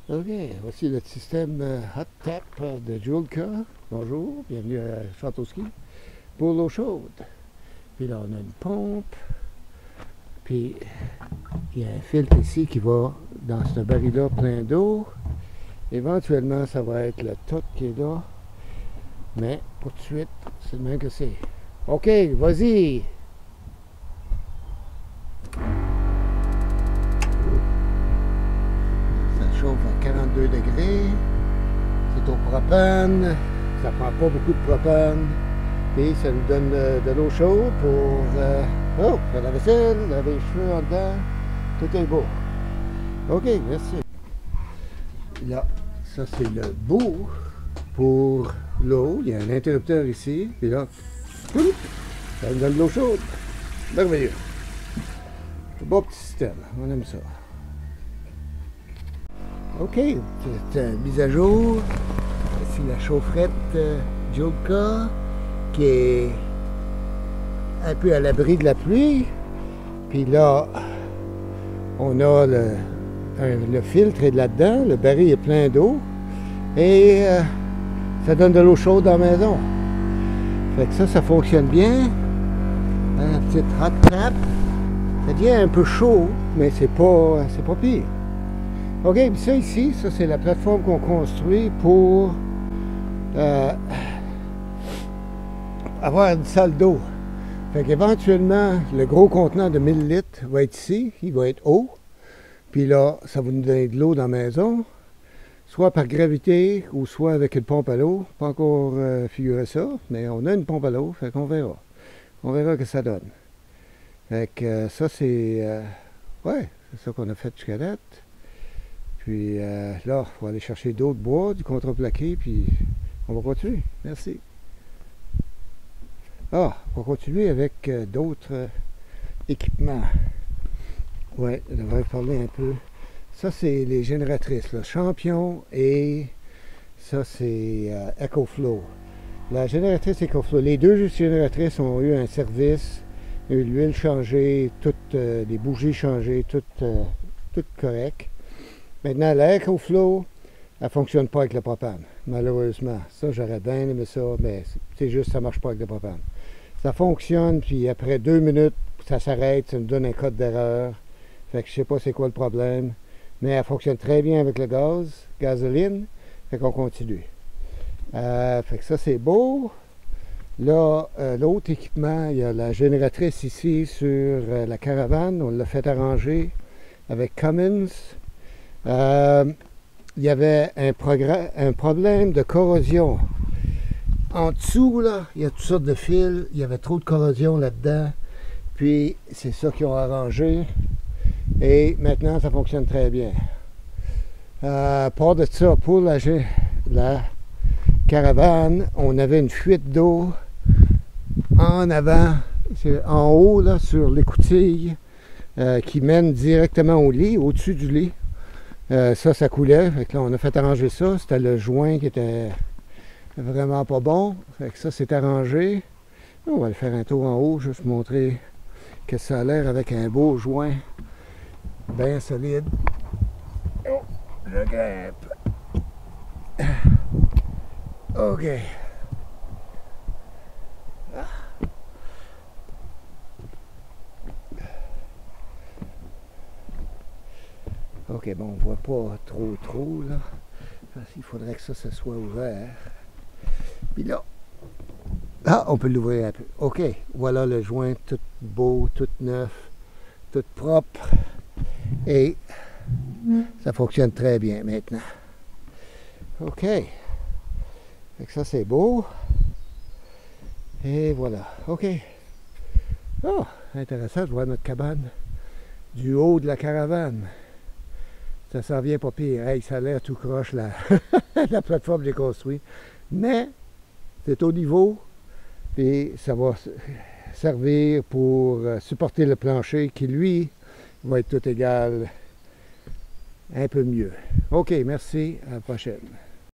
Ok, voici le système Hot Tap de Julka. Bonjour, bienvenue à Château-Ski pour l'eau chaude. Puis là, on a une pompe. Puis il y a un filtre ici qui va dans ce baril-là plein d'eau. Éventuellement, ça va être le top qui est là. Mais pour tout de suite, c'est le même que c'est. Ok, vas-y! Ça chauffe à 42 degrés. C'est au propane. Ça prend pas beaucoup de propane. Puis ça nous donne de l'eau chaude pour faire la vaisselle, laver les cheveux en dedans. Tout est beau. Ok, merci. Là, ça c'est le bout pour l'eau. Il y a un interrupteur ici. Puis là, ça nous donne de l'eau chaude. Merveilleux. C'est un beau petit système. On aime ça. Ok, c'est une mise à jour. Ici la chaufferette Julka qui est un peu à l'abri de la pluie. Puis là, on a le filtre est là-dedans. Le baril est plein d'eau. Et ça donne de l'eau chaude dans la maison. Fait que ça fonctionne bien. Un petit hot tap. Ça devient un peu chaud, mais c'est pas pire. OK, puis ça ici, ça c'est la plateforme qu'on construit pour avoir une salle d'eau. Fait qu'éventuellement, le gros contenant de 1000 litres va être ici, il va être haut. Puis là, ça va nous donner de l'eau dans la maison, soit par gravité ou soit avec une pompe à l'eau. Pas encore figuré ça, mais on a une pompe à l'eau, fait qu'on verra. On verra ce que ça donne. Fait que ça c'est... ouais, c'est ça qu'on a fait jusqu'à date. Puis là, il faut aller chercher d'autres bois, du contreplaqué, puis on va continuer. Merci. Ah, on va continuer avec d'autres équipements. Ouais, je devrais parler un peu. Ça, c'est les génératrices, là. Champion et ça, c'est EcoFlow. La génératrice EcoFlow, les deux génératrices ont eu un service, eu l'huile changée, toutes les bougies changées, tout correct. Maintenant, la EcoFlow, elle ne fonctionne pas avec le propane, malheureusement. Ça, j'aurais bien aimé ça, mais c'est juste ça ne marche pas avec le propane. Ça fonctionne, puis après 2 minutes, ça s'arrête, ça nous donne un code d'erreur. Fait que je sais pas c'est quoi le problème, mais elle fonctionne très bien avec le gasoline, fait qu'on continue. Fait que ça, c'est beau. Là, l'autre équipement, il y a la génératrice ici sur la caravane. On l'a fait arranger avec Cummins. Il y avait un problème de corrosion. En dessous, là, il y a toutes sortes de fils. Il y avait trop de corrosion là-dedans. Puis, c'est ça qu'ils ont arrangé. Et maintenant, ça fonctionne très bien. Part de ça, pour la caravane, on avait une fuite d'eau en avant, en haut, là, sur l'écoutille, qui mène directement au lit, au-dessus du lit. Ça coulait. Fait que là, on a fait arranger ça. C'était le joint qui était vraiment pas bon. Fait que ça, c'est arrangé. On va le faire un tour en haut, juste montrer que ça a l'air avec un beau joint bien solide. Oh, je grimpe. OK. OK, bon, on voit pas trop, là. Parce qu'il faudrait que ça soit ouvert. Puis là, on peut l'ouvrir un peu. OK, voilà le joint tout beau, tout neuf, tout propre. Et ça fonctionne très bien maintenant. OK. Fait que ça, c'est beau. Et voilà. OK. Oh, intéressant de voir notre cabane du haut de la caravane. Ça s'en vient pas pire. Hey, ça a l'air tout croche, la plateforme est construite. Mais c'est au niveau. Et ça va servir pour supporter le plancher qui, lui, va être tout égal un peu mieux. OK, merci. À la prochaine.